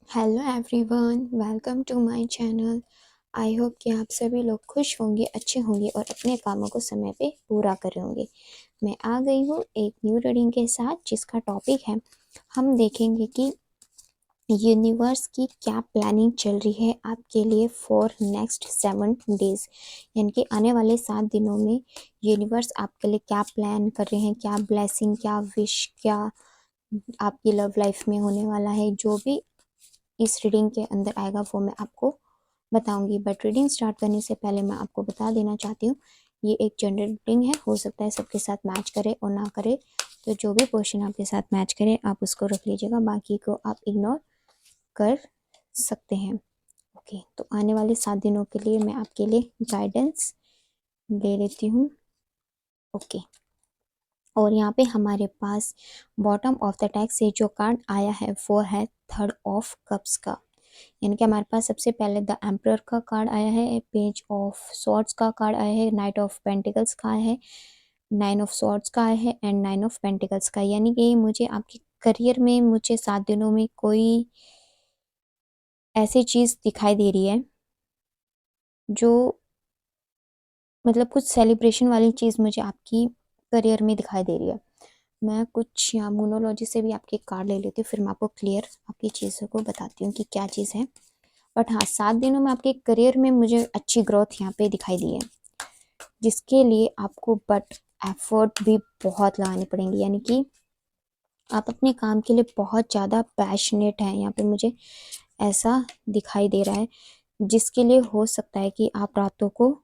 Hello everyone, welcome to my channel. I hope कि आप सभी लोग खुश होंगे, अच्छे होंगे और अपने कामों को समय पे पूरा कर होंगे। मैं आ गई हूँ एक न्यू रीडिंग के साथ, जिसका टॉपिक है, हम देखेंगे कि यूनिवर्स की क्या प्लानिंग चल रही है आपके लिए फॉर नेक्स्ट 7 डेज। यानी कि आने वाले 7 दिनों में यूनिवर्स आपके लिए क्या प्लान कर रहे हैं, क्या ब्लेसिंग, क्या विश, क्या आपकी लव लाइफ में होने वाला है। जो भी इस रीडिंग के अंदर आएगा वो मैं आपको बताऊंगी। बट रीडिंग स्टार्ट करने से पहले मैं आपको बता देना चाहती हूँ, ये एक जनरल रीडिंग है, हो सकता है सबके साथ मैच करे और ना करे। तो जो भी पोर्शन आपके साथ मैच करे आप उसको रख लीजिएगा, बाकी को आप इग्नोर कर सकते हैं। ओके, तो आने वाले 7 दिनों के लिए मैं आपके लिए गाइडेंस ले लेती हूँ। ओके, और यहाँ पे हमारे पास बॉटम ऑफ द टैग से जो कार्ड आया है वो है 3 ऑफ कप्स का। यानी कि हमारे पास सबसे पहले द एम्परर का कार्ड आया है, पेज ऑफ सॉर्ड्स का कार्ड आया है, नाइट ऑफ पेंटिकल्स का आया है, 9 ऑफ सॉर्ड्स का आया है एंड 9 ऑफ पेंटिकल्स का। यानी कि मुझे आपके करियर में मुझे 7 दिनों में कोई ऐसी चीज़ दिखाई दे रही है जो मतलब कुछ सेलिब्रेशन वाली चीज़ मुझे आपकी करियर में दिखाई दे रही है। मैं कुछ यहाँ मोनोलॉजी से भी आपके कार्ड ले लेती हूँ, फिर मैं आपको क्लियर आपकी चीज़ों को बताती हूँ कि क्या चीज़ है। बट हाँ, 7 दिनों में आपके करियर में मुझे अच्छी ग्रोथ यहाँ पे दिखाई दी है, जिसके लिए आपको बट एफर्ट भी बहुत लगानी पड़ेंगी। यानी कि आप अपने काम के लिए बहुत ज़्यादा पैशनेट हैं, यहाँ पे मुझे ऐसा दिखाई दे रहा है, जिसके लिए हो सकता है कि आप रातों को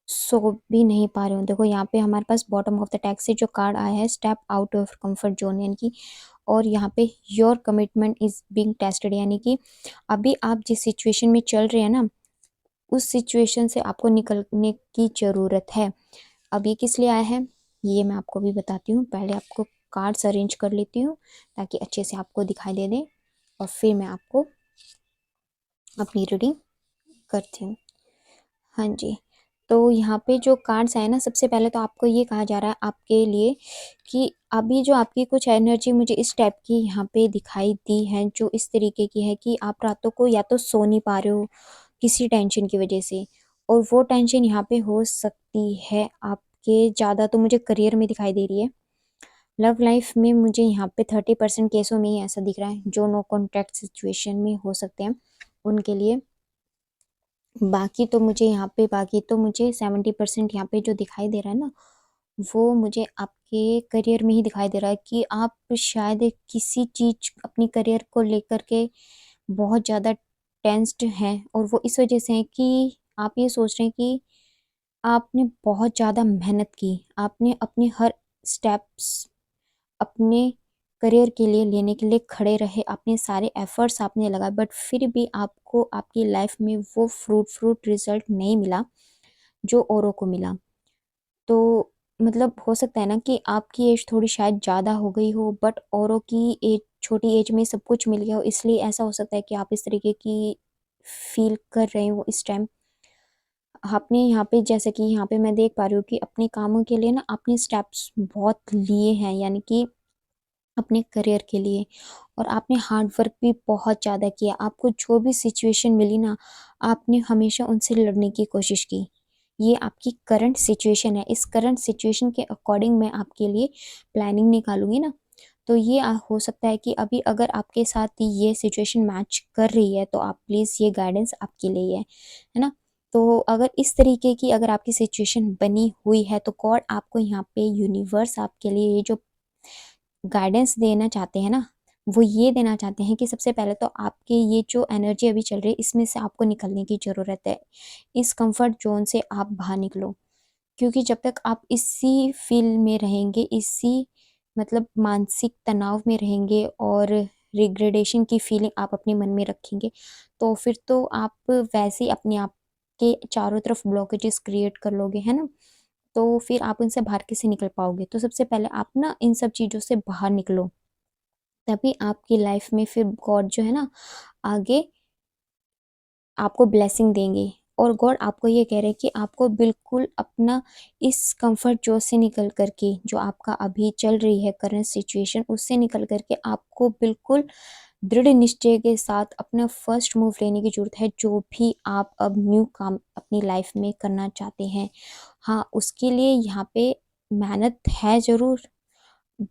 सो भी नहीं पा रहे हो। देखो यहाँ पे हमारे पास बॉटम ऑफ द टैक्स से जो कार्ड आया है, step out of comfort zone, यानी कि और यहाँ पे your commitment is being tested. यानी कि अभी आप जिस सिचुएशन में चल रहे हैं ना, उस सिचुएशन से आपको निकलने की ज़रूरत है। अब ये किस लिए आया है ये मैं आपको भी बताती हूँ। पहले आपको कार्ड्स अरेंज कर लेती हूँ ताकि अच्छे से आपको दिखाई दे दे, और फिर मैं आपको अपनी रीडिंग करती हूँ। हाँ जी, तो यहाँ पे जो कार्ड्स आए ना, सबसे पहले तो आपको ये कहा जा रहा है आपके लिए कि अभी जो आपकी कुछ एनर्जी मुझे इस टाइप की यहाँ पे दिखाई दी है, जो इस तरीके की है कि आप रातों को या तो सो नहीं पा रहे हो किसी टेंशन की वजह से, और वो टेंशन यहाँ पे हो सकती है आपके ज़्यादा तो मुझे करियर में दिखाई दे रही है। लव लाइफ में मुझे यहाँ पे 30% केसों में ही ऐसा दिख रहा है, जो नो कॉन्टैक्ट सिचुएशन में हो सकते हैं उनके लिए। बाकी तो मुझे 70% यहाँ पे जो दिखाई दे रहा है ना, वो मुझे आपके करियर में ही दिखाई दे रहा है कि आप शायद किसी चीज़ अपनी करियर को लेकर के बहुत ज़्यादा टेंस्ड हैं, और वो इस वजह से है कि आप ये सोच रहे हैं कि आपने बहुत ज़्यादा मेहनत की, आपने अपने हर स्टेप्स अपने करियर के लिए लेने के लिए खड़े रहे, अपने सारे एफर्ट्स आपने लगाए, बट फिर भी आपको आपकी लाइफ में वो फ्रूट रिजल्ट नहीं मिला जो औरों को मिला। तो मतलब हो सकता है ना कि आपकी एज थोड़ी शायद ज़्यादा हो गई हो, बट औरों की एज छोटी एज में सब कुछ मिल गया हो, इसलिए ऐसा हो सकता है कि आप इस तरीके की फील कर रहे हो इस टाइम। आपने यहाँ पे, जैसे कि यहाँ पे मैं देख पा रही हूँ कि अपने कामों के लिए ना आपने स्टेप्स बहुत लिए हैं, यानी कि अपने करियर के लिए, और आपने हार्ड वर्क भी बहुत ज़्यादा किया। आपको जो भी सिचुएशन मिली ना, आपने हमेशा उनसे लड़ने की कोशिश की। ये आपकी करंट सिचुएशन है, इस करंट सिचुएशन के अकॉर्डिंग मैं आपके लिए प्लानिंग निकालूंगी ना। तो ये हो सकता है कि अभी अगर आपके साथ ये सिचुएशन मैच कर रही है तो आप प्लीज़, ये गाइडेंस आपके लिए है ना। तो अगर इस तरीके की अगर आपकी सिचुएशन बनी हुई है तो गॉड आपको यहाँ पे, यूनिवर्स आपके लिए ये जो गाइडेंस देना चाहते हैं ना, वो ये देना चाहते हैं कि सबसे पहले तो आपके ये जो एनर्जी अभी चल रही है, इसमें से आपको निकलने की ज़रूरत है। इस कंफर्ट जोन से आप बाहर निकलो, क्योंकि जब तक आप इसी फील में रहेंगे, इसी मतलब मानसिक तनाव में रहेंगे और रिग्रेडेशन की फीलिंग आप अपने मन में रखेंगे, तो फिर तो आप वैसे ही अपने आप के चारों तरफ ब्लॉकेजेस क्रिएट कर लोगे, है ना। तो फिर आप उनसे बाहर कैसे निकल पाओगे। तो सबसे पहले आप ना इन सब चीज़ों से बाहर निकलो, तभी आपकी लाइफ में फिर गॉड जो है ना, आगे आपको ब्लेसिंग देंगे। और गॉड आपको ये कह रहे हैं कि आपको बिल्कुल अपना इस कंफर्ट जोन से निकल करके, जो आपका अभी चल रही है करंट सिचुएशन, उससे निकल करके आपको बिल्कुल दृढ़ निश्चय के साथ अपना फर्स्ट मूव लेने की ज़रूरत है, जो भी आप अब न्यू काम अपनी लाइफ में करना चाहते हैं। हाँ, उसके लिए यहाँ पे मेहनत है ज़रूर,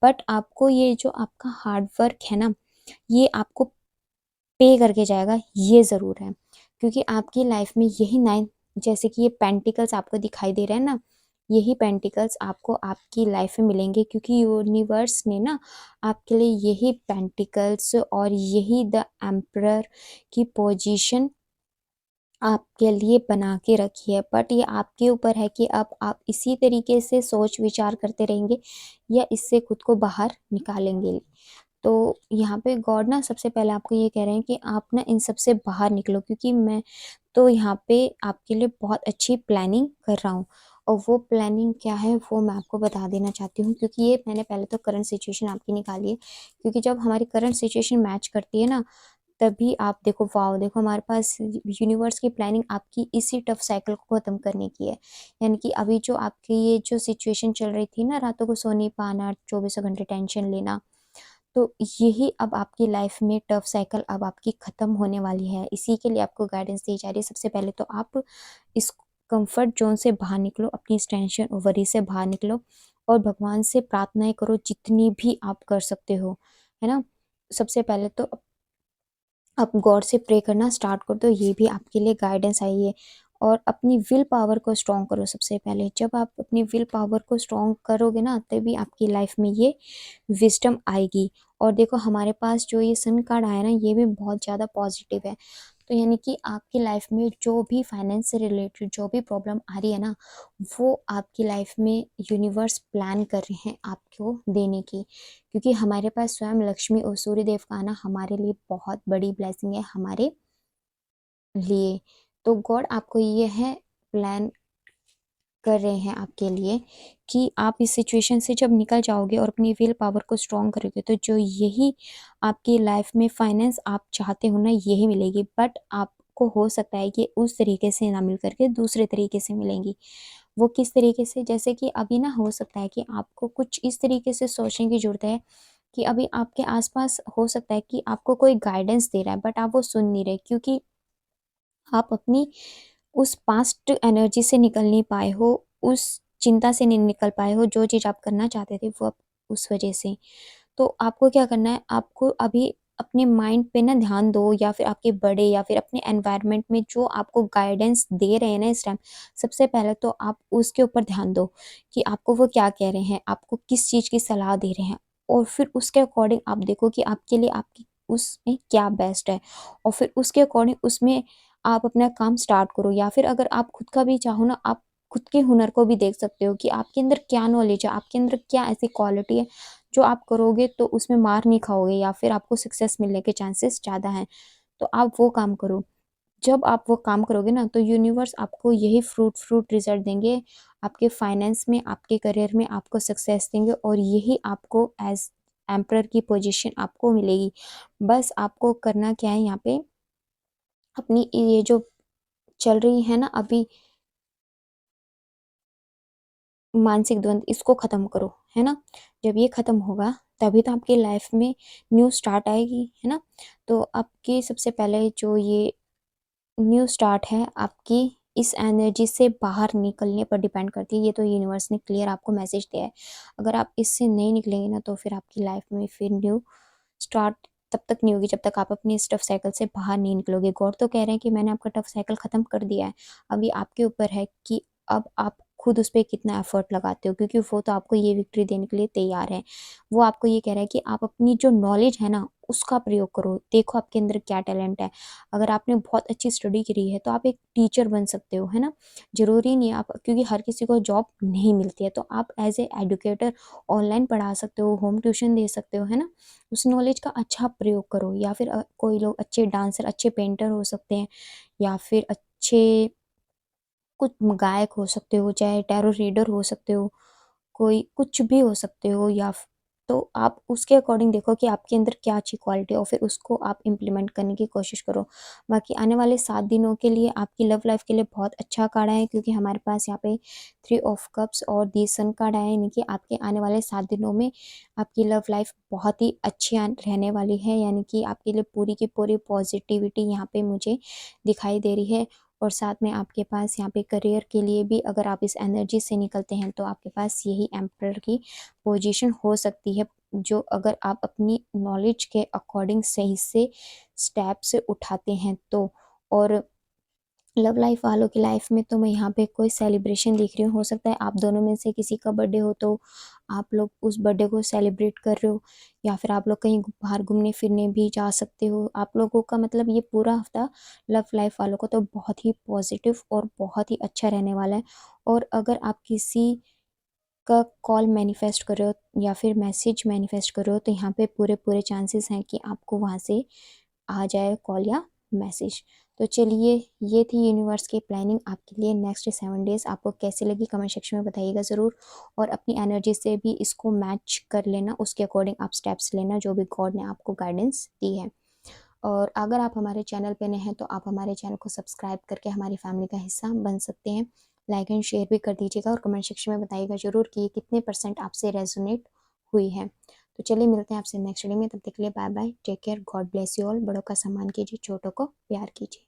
बट आपको ये जो आपका हार्ड वर्क है ना, ये आपको पे करके जाएगा, ये ज़रूर है। क्योंकि आपकी लाइफ में यही 9, जैसे कि ये पेंटिकल्स आपको दिखाई दे रहे हैं ना, यही पेंटिकल्स आपको आपकी लाइफ में मिलेंगे, क्योंकि यूनिवर्स ने ना आपके लिए यही पेंटिकल्स और यही द एम्परर की पोजीशन आपके लिए बना के रखी है। बट ये आपके ऊपर है कि अब आप इसी तरीके से सोच विचार करते रहेंगे या इससे खुद को बाहर निकालेंगे। तो यहाँ पे गॉड ना सबसे पहले आपको ये कह रहे हैं कि आप ना इन सब से बाहर निकलो, क्योंकि मैं तो यहाँ पे आपके लिए बहुत अच्छी प्लानिंग कर रहा हूँ। और वो प्लानिंग क्या है वो मैं आपको बता देना चाहती हूँ, क्योंकि ये मैंने पहले तो करंट सिचुएशन आपकी निकाली है, क्योंकि जब हमारी करंट सिचुएशन मैच करती है ना, तभी आप देखो, वाओ देखो, हमारे पास यूनिवर्स की प्लानिंग आपकी इसी टफ साइकिल को ख़त्म करने की है। यानी कि अभी जो आपकी ये जो सिचुएशन चल रही थी ना, रातों को सो नहीं पाना, चौबीसों घंटे टेंशन लेना, तो यही अब आपकी लाइफ में टफ साइकिल अब आपकी ख़त्म होने वाली है। इसी के लिए आपको गाइडेंस दी जा रही है। सबसे पहले तो आप इस कंफर्ट जोन से बाहर निकलो, अपनी इस टेंशन और वरी से बाहर निकलो, और भगवान से प्रार्थनाएं करो जितनी भी आप कर सकते हो, है ना। सबसे पहले तो आप गॉड से प्रे करना स्टार्ट कर दो, ये भी आपके लिए गाइडेंस आई है। और अपनी विल पावर को स्ट्रॉन्ग करो। सबसे पहले जब आप अपनी विल पावर को स्ट्रॉन्ग करोगे ना, तभी आपकी लाइफ में ये विजडम आएगी। और देखो, हमारे पास जो ये सन कार्ड आया ना, ये भी बहुत ज़्यादा पॉजिटिव है। तो यानी कि आपकी लाइफ में जो भी फाइनेंस से रिलेटेड जो भी प्रॉब्लम आ रही है ना, वो आपकी लाइफ में यूनिवर्स प्लान कर रहे हैं आपको देने की। क्योंकि हमारे पास स्वयं लक्ष्मी और सूर्य देव का आना हमारे लिए बहुत बड़ी ब्लेसिंग है हमारे लिए। तो गॉड आपको ये है प्लान कर रहे हैं आपके लिए कि आप इस सिचुएशन से जब निकल जाओगे और अपनी विल पावर को स्ट्रॉन्ग करोगे, तो जो यही आपकी लाइफ में फाइनेंस आप चाहते हो ना, यही मिलेगी। बट आपको हो सकता है कि उस तरीके से ना मिल करके दूसरे तरीके से मिलेंगी। वो किस तरीके से, जैसे कि अभी ना हो सकता है कि आपको कुछ इस तरीके से सोचने की ज़रूरत है कि अभी आपके आसपास हो सकता है कि आपको कोई गाइडेंस दे रहा है, बट आप वो सुन नहीं रहे, क्योंकि आप अपनी उस पास्ट एनर्जी से निकल नहीं पाए हो, उस चिंता से नहीं निकल पाए हो, जो चीज़ आप करना चाहते थे वो उस वजह से। तो आपको क्या करना है, आपको अभी अपने माइंड पे ना ध्यान दो, या फिर आपके बड़े या फिर अपने एनवायरनमेंट में जो आपको गाइडेंस दे रहे हैं ना इस टाइम, सबसे पहले तो आप उसके ऊपर ध्यान दो कि आपको वो क्या कह रहे हैं, आपको किस चीज़ की सलाह दे रहे हैं। और फिर उसके अकॉर्डिंग आप देखो कि आपके लिए आपकी उसमें क्या बेस्ट है, और फिर उसके अकॉर्डिंग उसमें आप अपना काम स्टार्ट करो। या फिर अगर आप खुद का भी चाहो ना, आप खुद के हुनर को भी देख सकते हो कि आपके अंदर क्या नॉलेज है, आपके अंदर क्या ऐसी क्वालिटी है जो आप करोगे तो उसमें मार नहीं खाओगे, या फिर आपको सक्सेस मिलने के चांसेस ज़्यादा हैं। तो आप वो काम करो। जब आप वो काम करोगे ना, तो यूनिवर्स आपको यही फ्रूट रिजल्ट देंगे, आपके फाइनेंस में, आपके करियर में आपको सक्सेस देंगे, और यही आपको एज एम्परर की पोजीशन आपको मिलेगी। बस आपको करना क्या है, यहाँ पे अपनी ये जो चल रही है ना अभी मानसिक द्वंद, इसको ख़त्म करो, है ना। जब ये ख़त्म होगा तभी तो आपकी लाइफ में न्यू स्टार्ट आएगी, है ना। तो आपकी सबसे पहले जो ये न्यू स्टार्ट है, आपकी इस एनर्जी से बाहर निकलने पर डिपेंड करती है। ये तो यूनिवर्स ने क्लियर आपको मैसेज दिया है। अगर आप इससे नहीं निकलेंगे ना, तो फिर आपकी लाइफ में फिर न्यू स्टार्ट तब तक नहीं होगी जब तक आप अपनी इस टफ साइकिल से बाहर नहीं निकलोगे। गॉड तो कह रहे हैं कि मैंने आपका टफ साइकिल ख़त्म कर दिया है। अभी आपके ऊपर है कि अब आप खुद उस पे कितना एफर्ट लगाते हो, क्योंकि वो तो आपको ये विक्ट्री देने के लिए तैयार है। वो आपको ये कह रहा है कि आप अपनी जो नॉलेज है ना, उसका प्रयोग करो। देखो आपके अंदर क्या टैलेंट है। अगर आपने बहुत अच्छी स्टडी करी है तो आप एक टीचर बन सकते हो, है ना। ज़रूरी नहीं है आप, क्योंकि हर किसी को जॉब नहीं मिलती है, तो आप एज ए एडुकेटर ऑनलाइन पढ़ा सकते हो, होम ट्यूशन दे सकते हो, है ना। उस नॉलेज का अच्छा प्रयोग करो। या फिर कोई लोग अच्छे डांसर, अच्छे पेंटर हो सकते हैं, या फिर अच्छे कुछ गायक हो सकते हो, चाहे टैरो रीडर हो सकते हो, कोई कुछ भी हो सकते हो। या तो आप उसके अकॉर्डिंग देखो कि आपके अंदर क्या अच्छी क्वालिटी है और फिर उसको आप इम्प्लीमेंट करने की कोशिश करो। बाकी आने वाले 7 दिनों के लिए आपकी लव लाइफ के लिए बहुत अच्छा कार्ड है, क्योंकि हमारे पास यहाँ पे 3 ऑफ कप्स और दी सन कार्ड आया है, यानी कि आपके आने वाले 7 दिनों में आपकी लव लाइफ बहुत ही अच्छी रहने वाली है। यानी कि आपके लिए पूरी की पूरी पॉजिटिविटी यहाँ पे मुझे दिखाई दे रही है। और साथ में आपके पास यहाँ पे करियर के लिए भी अगर आप इस एनर्जी से निकलते हैं तो आपके पास यही एम्परर की पोजीशन हो सकती है, जो अगर आप अपनी नॉलेज के अकॉर्डिंग सही से स्टेप्स उठाते हैं तो। और लव लाइफ वालों की लाइफ में तो मैं यहाँ पे कोई सेलिब्रेशन देख रही हूँ। हो सकता है आप दोनों में से किसी का बर्थडे हो तो आप लोग उस बर्थडे को सेलिब्रेट कर रहे हो, या फिर आप लोग कहीं बाहर घूमने फिरने भी जा सकते हो। आप लोगों का मतलब ये पूरा हफ्ता लव लाइफ वालों का तो बहुत ही पॉजिटिव और बहुत ही अच्छा रहने वाला है। और अगर आप किसी का कॉल मैनिफेस्ट कर रहे हो या फिर मैसेज मैनिफेस्ट कर रहे हो तो यहाँ पे पूरे पूरे चांसेस हैं कि आपको वहाँ से आ जाए कॉल या मैसेज। तो चलिए, ये थी यूनिवर्स की प्लानिंग आपके लिए नेक्स्ट 7 डेज। आपको कैसी लगी कमेंट सेक्शन में बताइएगा ज़रूर, और अपनी एनर्जी से भी इसको मैच कर लेना, उसके अकॉर्डिंग आप स्टेप्स लेना जो भी गॉड ने आपको गाइडेंस दी है। और अगर आप हमारे चैनल पे नए हैं तो आप हमारे चैनल को सब्सक्राइब करके हमारी फैमिली का हिस्सा बन सकते हैं। लाइक एंड शेयर भी कर दीजिएगा और कमेंट सेक्शन में बताइएगा ज़रूर कि ये कितने % आपसे रेजोनेट हुई है। तो चलिए, मिलते हैं आपसे नेक्स्ट वीडियो में। तब तक के लिए bye bye, take care, God bless you all. बड़ों का सम्मान कीजिए, छोटों को प्यार कीजिए।